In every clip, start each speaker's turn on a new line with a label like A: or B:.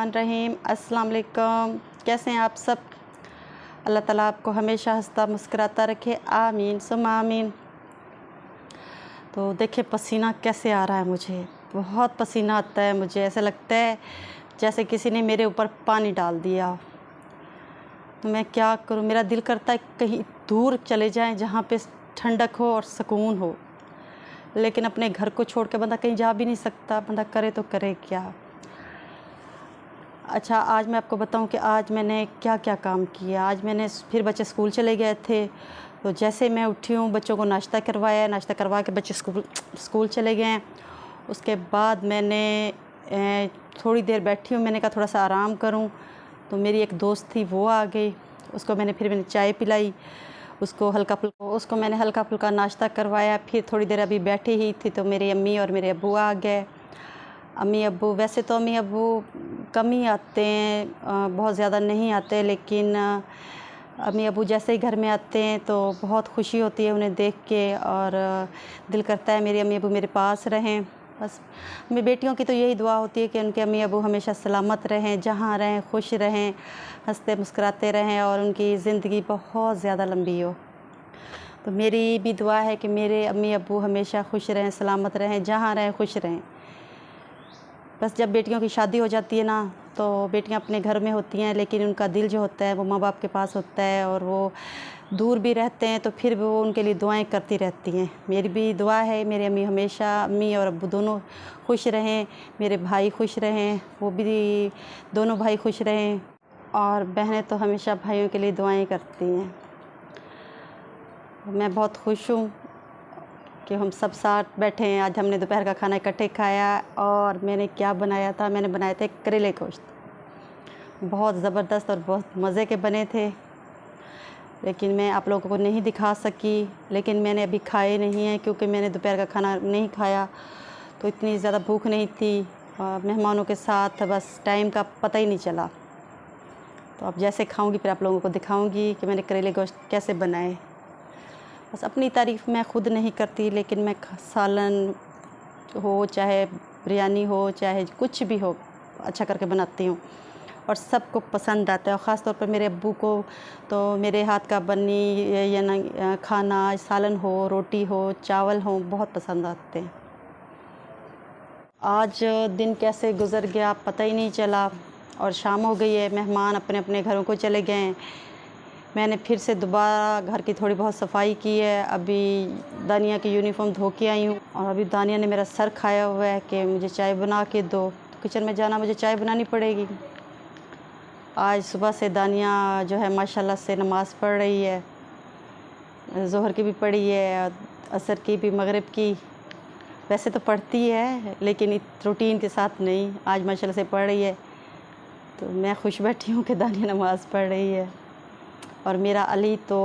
A: बिस्मिल्लाहिर्रहमानिर्रहीम। अस्सलाम वालेकुम। कैसे हैं आप सब? अल्लाह ताला आपको हमेशा हंसता मुस्कुराता रखे, आमीन सुम्मा आमीन। तो देखिए पसीना कैसे आ रहा है, मुझे बहुत पसीना आता है। मुझे ऐसा लगता है जैसे किसी ने मेरे ऊपर पानी डाल दिया। तो मैं क्या करूं, मेरा दिल करता है कहीं दूर चले जाएं जहां पे ठंडक हो और सुकून हो, लेकिन अपने घर को छोड़ के बंदा कहीं जा भी नहीं सकता। बंदा करे तो करे क्या। अच्छा, आज मैं आपको बताऊं कि आज मैंने क्या क्या काम किया। आज मैंने फिर बच्चे स्कूल चले गए थे, तो जैसे मैं उठी हूँ बच्चों को नाश्ता करवाया, नाश्ता करवा के बच्चे स्कूल चले गए। उसके बाद मैंने थोड़ी देर बैठी हूँ, मैंने कहा थोड़ा सा आराम करूँ। तो मेरी एक दोस्त थी वो आ गई, उसको मैंने चाय पिलाई, उसको मैंने हल्का फुल्का नाश्ता करवाया। फिर थोड़ी देर अभी बैठी ही थी तो मेरी अम्मी और मेरे अब्बू आ गए। अम्मी अब्बू वैसे तो अम्मी अब्बू कम ही आते हैं, बहुत ज़्यादा नहीं आते, लेकिन अम्मी अब्बू जैसे ही घर में आते हैं तो बहुत खुशी होती है उन्हें देख के, और दिल करता है मेरी अम्मी अब्बू मेरे पास रहें। बस मेरी बेटियों की तो यही दुआ होती है कि उनके अम्मी अब्बू हमेशा सलामत रहें, जहाँ रहें खुश रहें, हंसते मुस्कुराते रहें और उनकी ज़िंदगी बहुत ज़्यादा लंबी हो। तो मेरी भी दुआ है कि मेरे अम्मी अब्बू हमेशा खुश रहें, सलामत रहें, जहाँ रहें खुश रहें। बस जब बेटियों की शादी हो जाती है ना, तो बेटियां अपने घर में होती हैं, लेकिन उनका दिल जो होता है वो माँ बाप के पास होता है, और वो दूर भी रहते हैं तो फिर वो उनके लिए दुआएं करती रहती हैं। मेरी भी दुआ है मेरी अम्मी और अब्बू दोनों खुश रहें, मेरे भाई खुश रहें, वो भी दोनों भाई खुश रहें, और बहनें तो हमेशा भाइयों के लिए दुआएं करती हैं। मैं बहुत खुश हूँ कि हम सब साथ बैठे हैं। आज हमने दोपहर का खाना इकट्ठे खाया, और मैंने क्या बनाया था, मैंने बनाए थे करेले गोश्त। बहुत ज़बरदस्त और बहुत मज़े के बने थे, लेकिन मैं आप लोगों को नहीं दिखा सकी। लेकिन मैंने अभी खाए नहीं हैं क्योंकि मैंने दोपहर का खाना नहीं खाया, तो इतनी ज़्यादा भूख नहीं थी, और मेहमानों के साथ बस टाइम का पता ही नहीं चला। तो अब जैसे खाऊंगी फिर आप लोगों को दिखाऊंगी कि मैंने करेले गोश्त कैसे बनाए। बस अपनी तारीफ़ मैं ख़ुद नहीं करती, लेकिन मैं सालन हो चाहे बिरयानी हो चाहे कुछ भी हो अच्छा करके बनाती हूँ, और सबको पसंद आता है। और ख़ास तौर पर मेरे अब्बू को तो मेरे हाथ का बनी या ना खाना, सालन हो, रोटी हो, चावल हो, बहुत पसंद आते हैं। आज दिन कैसे गुज़र गया पता ही नहीं चला, और शाम हो गई है, मेहमान अपने अपने घरों को चले गए हैं। मैंने फिर से दोबारा घर की थोड़ी बहुत सफाई की है। अभी दानिया की यूनिफॉर्म धो के आई हूँ, और अभी दानिया ने मेरा सर खाया हुआ है कि मुझे चाय बना के दो। तो किचन में जाना, मुझे चाय बनानी पड़ेगी। आज सुबह से दानिया जो है माशाल्लाह से नमाज़ पढ़ रही है, ज़ोहर की भी पढ़ी है, असर की भी, मगरिब की। वैसे तो पढ़ती है लेकिन रूटीन के साथ नहीं, आज माशाल्लाह से पढ़ रही है। तो मैं खुश बैठी हूँ कि दानिया नमाज़ पढ़ रही है। और मेरा अली तो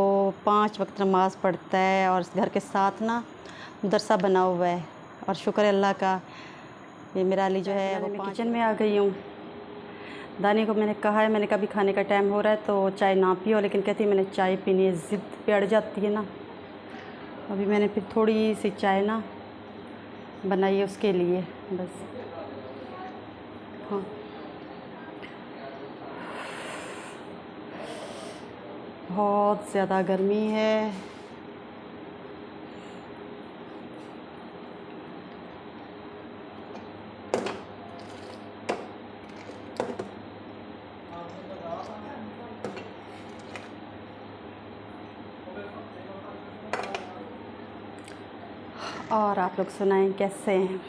A: 5 वक्त नमाज़ पढ़ता है, और घर के साथ ना मदरसा बना हुआ है, और शुक्र है अल्लाह का। ये मेरा अली जो है वो किचन में आ गई हूँ। दानी को मैंने कहा है, मैंने कहा भी खाने का टाइम हो रहा है तो चाय ना पियो, लेकिन कहती है मैंने चाय पीनी है, ज़िद पे अड़ जाती है ना। अभी मैंने फिर थोड़ी सी चाय ना बनाई है उसके लिए बस। हाँ, बहुत ज़्यादा गर्मी है। और आप लोग सुनाएं कैसे हैं?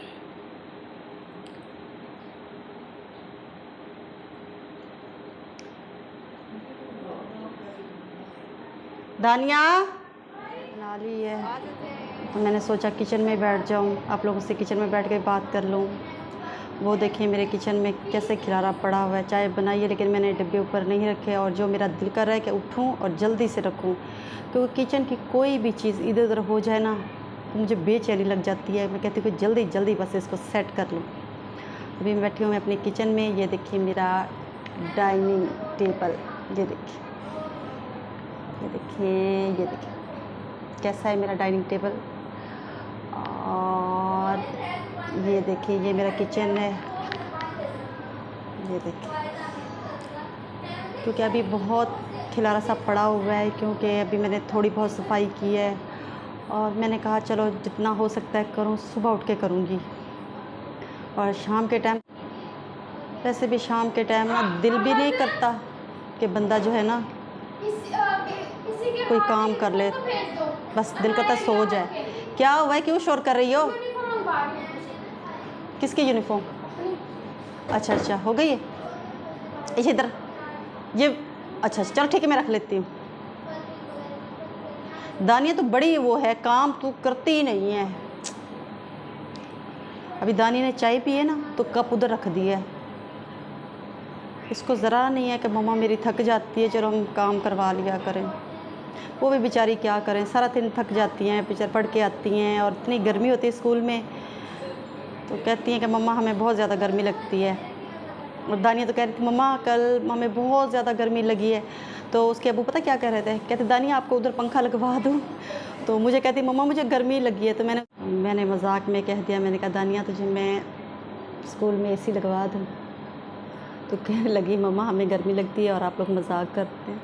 A: दानिया बना ली है, तो मैंने सोचा किचन में बैठ जाऊं, आप लोगों से किचन में बैठ के बात कर लूं। वो देखिए मेरे किचन में कैसे खिलारा पड़ा हुआ है। चाय बनाई है लेकिन मैंने डिब्बे ऊपर नहीं रखे, और जो मेरा दिल कर रहा है कि उठूं और जल्दी से रखूं, क्योंकि किचन की कोई भी चीज़ इधर उधर हो जाए ना तो मुझे बेचैनी लग जाती है। मैं कहती हूँ कि जल्दी जल्दी बस इसको सेट कर लूँ। अभी मैं बैठी हूँ मैं अपने किचन में। ये देखिए मेरा डाइनिंग टेबल, ये देखिए, ये देखिए, ये देखिए कैसा है मेरा डाइनिंग टेबल। और ये देखिए ये मेरा किचन है, ये देखिए, क्योंकि अभी बहुत खिलारा सा पड़ा हुआ है, क्योंकि अभी मैंने थोड़ी बहुत सफाई की है और मैंने कहा चलो जितना हो सकता है करूँ, सुबह उठ के करूँगी। और शाम के टाइम, वैसे भी शाम के टाइम ना दिल भी नहीं करता कि बंदा जो है ना कोई काम कर ले, बस दिल करता सो जाए। क्या हुआ है, क्यों शोर कर रही हो? किसकी यूनिफॉर्म? अच्छा अच्छा, हो गई है। इसे इधर ये, अच्छा चलो ठीक है, मैं रख लेती हूँ। दानिया तो बड़ी वो है, काम तू करती ही नहीं है। अभी दानिया ने चाय पी है ना तो कप उधर रख दिया है। इसको ज़रा नहीं है कि मम्मा मेरी थक जाती है, चलो हम काम करवा लिया करें। वो भी बेचारी क्या करें, सारा दिन थक जाती हैं, बेचारी पढ़ के आती हैं और इतनी गर्मी होती है स्कूल में, तो कहती हैं कि मम्मा हमें बहुत ज़्यादा गर्मी लगती है। और दानिया तो कह रही थी मम्मा कल हमें बहुत ज़्यादा गर्मी लगी है, तो उसके अबू पता क्या कह रहे थे, कहते दानिया आपको उधर पंखा लगवा दूँ, तो मुझे कहती मम्मा मुझे गर्मी लगी है। तो मैंने मजाक में कह दिया, मैंने कहा दानिया तुझे मैं स्कूल में एसी लगवा दूँ? तो कहने लगी मम्मा हमें गर्मी लगती है और आप लोग मजाक करते हैं।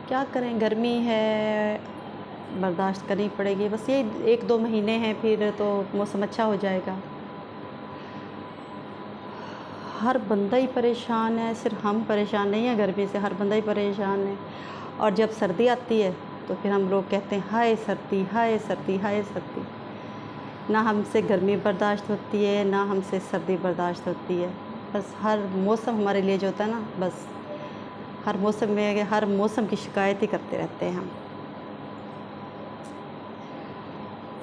A: क्या करें, गर्मी है, बर्दाश्त करनी पड़ेगी। बस ये 1-2 महीने हैं, फिर तो मौसम अच्छा हो जाएगा। हर बंदा ही परेशान है, सिर्फ हम परेशान नहीं हैं गर्मी से, हर बंदा ही परेशान है। और जब सर्दी आती है तो फिर हम लोग कहते हैं हाय सर्दी, हाय सर्दी, हाय सर्दी। ना हमसे गर्मी बर्दाश्त होती है, ना हमसे सर्दी बर्दाश्त होती है। बस हर मौसम हमारे लिए जो होता है ना, बस हर मौसम में हर मौसम की शिकायत ही करते रहते हैं हम।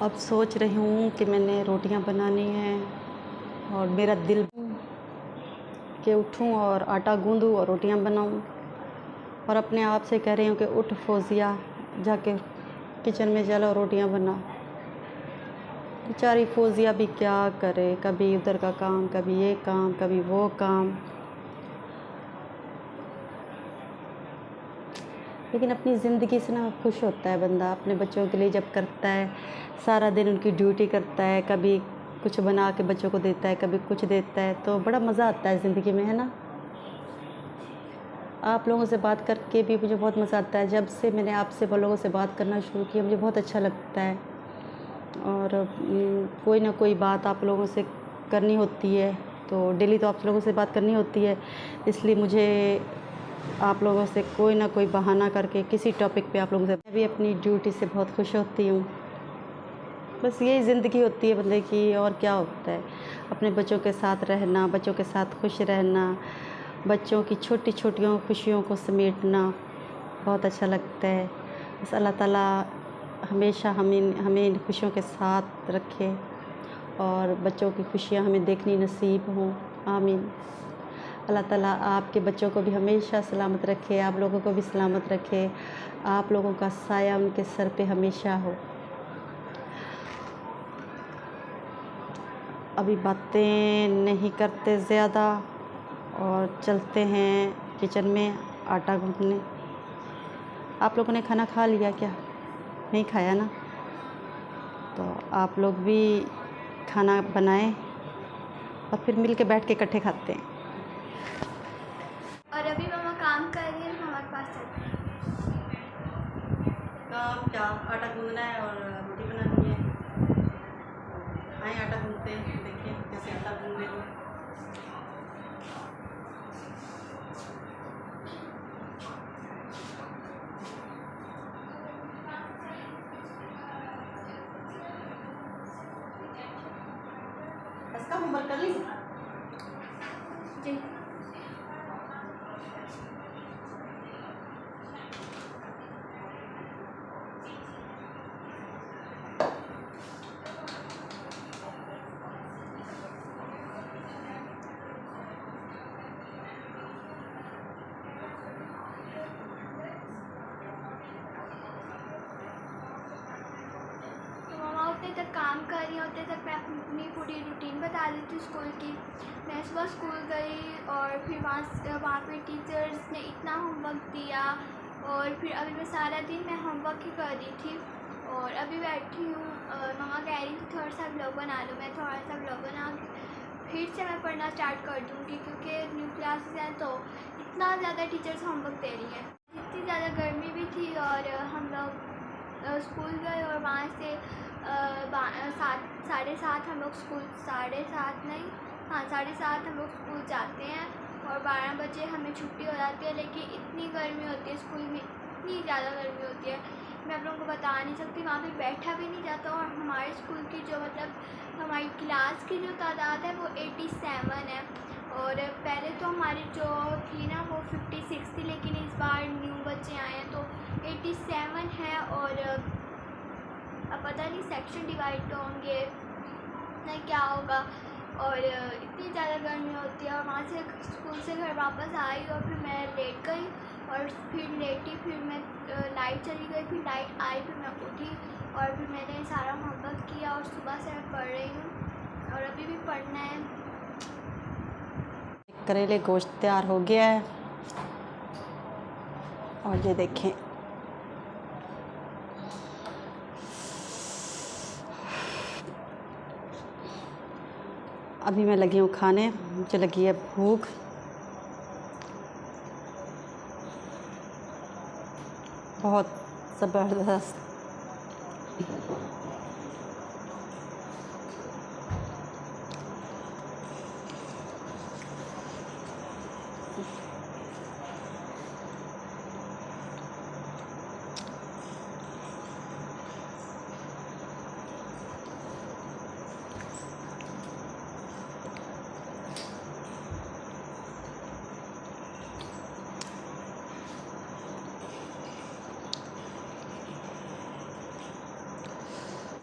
A: अब सोच रही हूँ कि मैंने रोटियाँ बनानी हैं और मेरा दिल कि उठूँ और आटा गूँदूँ और रोटियाँ बनाऊँ, और अपने आप से कह रही हूँ कि उठ फौजिया, जाके किचन में चलो रोटियाँ बना। बेचारी फौजिया भी क्या करे, कभी उधर का काम, कभी ये काम, कभी वो काम। लेकिन अपनी ज़िंदगी से ना खुश होता है बंदा, अपने बच्चों के लिए जब करता है, सारा दिन उनकी ड्यूटी करता है, कभी कुछ बना के बच्चों को देता है, कभी कुछ देता है, तो बड़ा मज़ा आता है ज़िंदगी में, है ना। आप लोगों से बात करके भी मुझे बहुत मज़ा आता है। जब से मैंने आपसे लोगों से बात करना शुरू किया, मुझे बहुत अच्छा लगता है। और कोई ना कोई बात आप लोगों से करनी होती है, तो डेली तो आप लोगों से बात करनी होती है, इसलिए मुझे आप लोगों से कोई ना कोई बहाना करके किसी टॉपिक पे आप लोगों से, मैं भी अपनी ड्यूटी से बहुत खुश होती हूँ। बस यही ज़िंदगी होती है बंदे की, और क्या होता है। अपने बच्चों के साथ रहना, बच्चों के साथ खुश रहना, बच्चों की छोटी छोटियों खुशियों को समेटना बहुत अच्छा लगता है। बस अल्लाह ताला हमेशा हमें इन खुशियों के साथ रखे और बच्चों की खुशियाँ हमें देखनी नसीब हों, आमीन। अल्लाह ताला आपके बच्चों को भी हमेशा सलामत रखे, आप लोगों को भी सलामत रखे, आप लोगों का साया उनके सर पे हमेशा हो। अभी बातें नहीं करते ज़्यादा और चलते हैं किचन में आटा गूँथने। आप लोगों ने खाना खा लिया क्या? नहीं खाया ना? तो आप लोग भी खाना बनाएं और फिर मिल के बैठ के इकट्ठे खाते हैं।
B: और अभी मम्मा काम कर रही है, हमारे पास चलते हैं।
A: काम क्या, आटा गूँथना है और रोटी बनानी है। आए आटा गूँथते हैं, देखिए कैसे आटा गूँथ लेते हैं। इसका होमवर्क कर ली?
B: जी। होते तक काम कर रही होते तक मैं अपनी पूरी रूटीन बता देती हूँ स्कूल की। मैं सुबह स्कूल गई और फिर वहाँ पे टीचर्स ने इतना होमवर्क दिया और फिर अभी मैं सारा दिन मैं होमवर्क ही कर रही थी और अभी बैठी हूँ और मम्मा कह रही थी थोड़ा सा व्लॉग बना लो। मैं थोड़ा सा व्लॉग बना फिर से मैं पढ़ना स्टार्ट कर दूँगी, क्योंकि न्यू क्लासेस हैं तो इतना ज़्यादा टीचर्स होमवर्क दे रही हैं। इतनी ज़्यादा गर्मी भी थी और हम लोग स्कूल गए और वहाँ से 7:30 हम लोग स्कूल 7:30 नहीं, हाँ 7:30 हम लोग स्कूल जाते हैं और 12 बजे हमें छुट्टी हो जाती है। लेकिन इतनी गर्मी होती है स्कूल में, इतनी ज़्यादा गर्मी होती है, मैं आप लोगों को बता नहीं सकती। वहाँ पे बैठा भी नहीं जाता। और हमारे स्कूल की जो मतलब हमारी क्लास की जो तादाद है वो 87 है। और पहले तो हमारी जो थी ना वो 56 थी, लेकिन इस बार न्यू बच्चे आए हैं तो 87 है। और अब पता नहीं सेक्शन डिवाइड होंगे नहीं क्या होगा। और इतनी ज़्यादा गर्मी होती है। और वहाँ से स्कूल से घर वापस आई और फिर मैं लेट गई और फिर लेटी, फिर मैं लाइट चली गई, फिर लाइट आई, फिर मैं उठी और फिर मैंने सारा होमवर्क किया और सुबह से मैं पढ़ रही हूँ और अभी भी पढ़ना है।
A: करेले गोश्त तैयार हो गया है और ये देखें अभी मैं लगी हूँ खाने, मुझे लगी है भूख। बहुत ज़बरदस्त।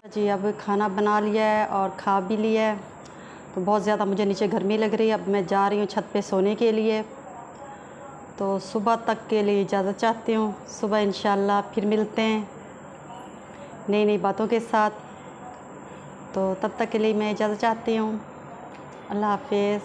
A: जी अब खाना बना लिया है और खा भी लिया है, तो बहुत ज़्यादा मुझे नीचे गर्मी लग रही है। अब मैं जा रही हूँ छत पे सोने के लिए। तो सुबह तक के लिए इजाज़त चाहती हूँ। सुबह इंशाल्लाह फिर मिलते हैं नई नई बातों के साथ। तो तब तक के लिए मैं इजाज़त चाहती हूँ। अल्लाह हाफ़िज़।